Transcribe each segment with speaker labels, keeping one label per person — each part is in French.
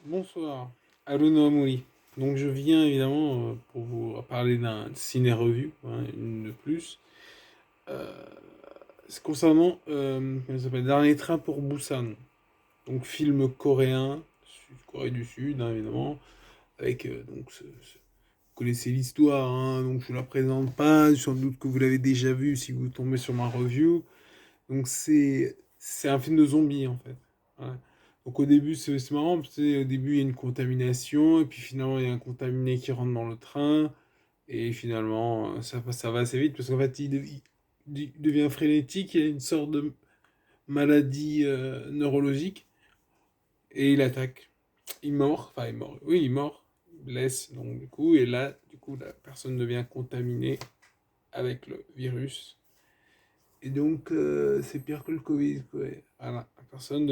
Speaker 1: Bonsoir, Haruno Amuri. Donc je viens évidemment pour vous parler d'un ciné-revue, hein, une de plus. Euh, c'est concernant, comment ça s'appelle, Dernier train pour Busan. Donc film coréen, Corée du Sud, hein, évidemment, avec vous connaissez l'histoire, hein, donc je ne la présente pas, sans doute que vous l'avez déjà vu si vous tombez sur ma review. Donc c'est un film de zombies en fait. Voilà. Donc au début c'est marrant, parce que au début il y a une contamination, et puis finalement il y a un contaminé qui rentre dans le train, et finalement ça va assez vite, parce qu'en fait il devient frénétique, il a une sorte de maladie neurologique, et il attaque. Il meurt, enfin il meurt, oui il meurt, il blesse, donc du coup, et là du coup la personne devient contaminée avec le virus. Et donc, c'est pire que le Covid, quoi. Voilà. La personne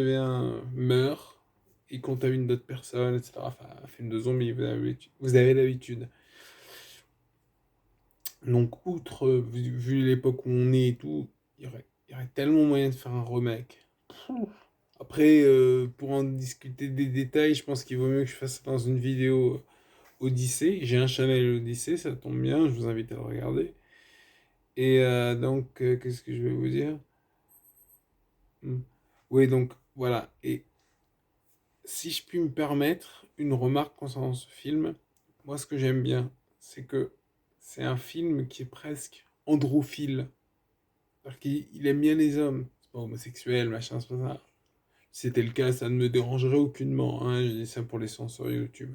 Speaker 1: meurt, il contamine d'autres personnes, etc. Enfin, un film de zombies, vous avez l'habitude. Donc, outre, vu l'époque où on est et tout, il y aurait tellement moyen de faire un remake. Après, pour en discuter des détails, je pense qu'il vaut mieux que je fasse ça dans une vidéo Odyssée. J'ai un channel Odyssée, ça tombe bien, je vous invite à le regarder. Et donc, qu'est-ce que je vais vous dire? Hmm. Oui, donc voilà. Et si je puis me permettre une remarque concernant ce film, moi ce que j'aime bien, c'est que c'est un film qui est presque androphile. C'est-à-dire qu'il aime bien les hommes. C'est pas homosexuel, machin, c'est pas ça. Si c'était le cas, ça ne me dérangerait aucunement, hein. Je dis ça pour les sens sur YouTube.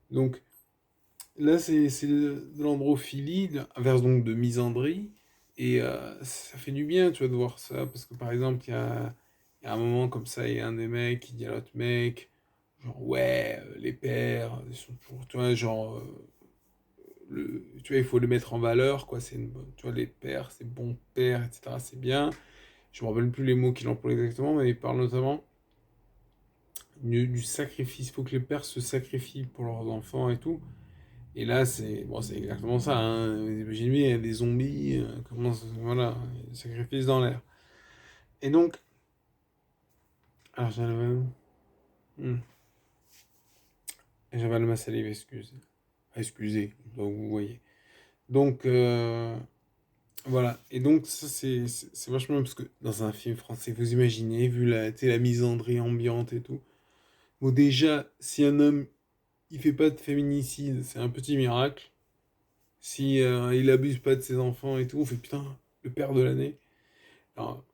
Speaker 1: Donc là, c'est de l'androphilie, inverse donc de misandrie. Et ça fait du bien, tu vois, de voir ça. Parce que par exemple, il y a un moment comme ça, il y a un des mecs qui dit à l'autre mec, genre, ouais, les pères, ils sont toujours, tu vois, genre, tu vois, il faut les mettre en valeur, quoi. Tu vois, les pères, c'est bon père, etc. C'est bien. Je me rappelle plus les mots qu'il emploie exactement, mais il parle notamment du sacrifice. Il faut que les pères se sacrifient pour leurs enfants et tout. Et là, c'est bon, c'est exactement ça, hein. Vous imaginez, il y a des zombies, voilà, sacrifice dans l'air. Et donc, alors hmm, j'avale ma salive, excusez, donc vous voyez. Donc, voilà. Et donc, ça, c'est vachement bien, parce que dans un film français, vous imaginez, vu la misandrie ambiante et tout. Bon, déjà, si un homme, il fait pas de féminicide, c'est un petit miracle. Si il abuse pas de ses enfants et tout, on fait putain, le père de l'année. Alors,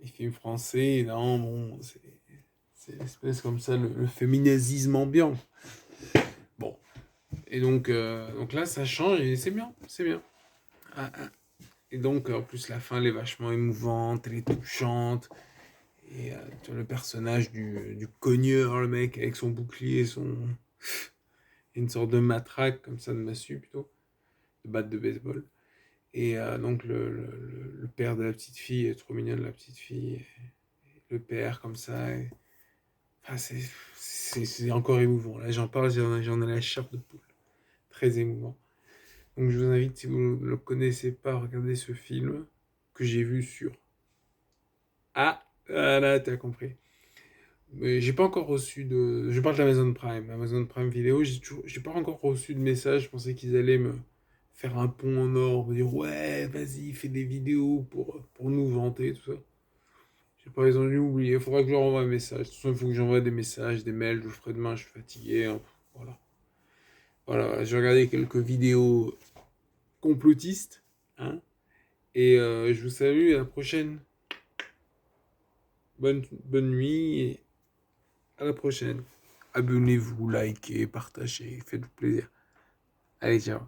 Speaker 1: les films français, non, bon, c'est une espèce comme ça, le féminisme ambiant. Bon, et donc là, ça change et c'est bien, c'est bien. Ah, ah. Et donc, en plus, la fin, elle est vachement émouvante, elle est touchante. Et tu vois, le personnage du cogneur, le mec, avec son bouclier, une sorte de matraque, comme ça, de massue plutôt, de batte de baseball. Et donc, le père de la petite fille est trop mignonne, la petite fille. Et le père, comme ça. Ah, c'est encore émouvant. Là, j'en parle, j'en ai la chair de poule. Très émouvant. Donc, je vous invite, si vous ne le connaissez pas, à regarder ce film que j'ai vu sur. Ah, voilà, t'as compris. Mais j'ai pas encore reçu de. Je parle d'Amazon Prime. Amazon Prime Vidéo, j'ai pas encore reçu de message. Je pensais qu'ils allaient me faire un pont en or, me dire ouais, vas-y, fais des vidéos pour nous vanter, tout ça. Je sais pas, ils ont dû oublier. Il faudra que je leur envoie un message. De toute façon, il faut que j'envoie des messages, des mails. Je le ferai demain, je suis fatigué, hein. Voilà. Voilà, j'ai regardé quelques vidéos complotistes, hein, et je vous salue, à la prochaine. Bonne nuit, et à la prochaine. Abonnez-vous, likez, partagez, faites-vous plaisir. Allez, ciao.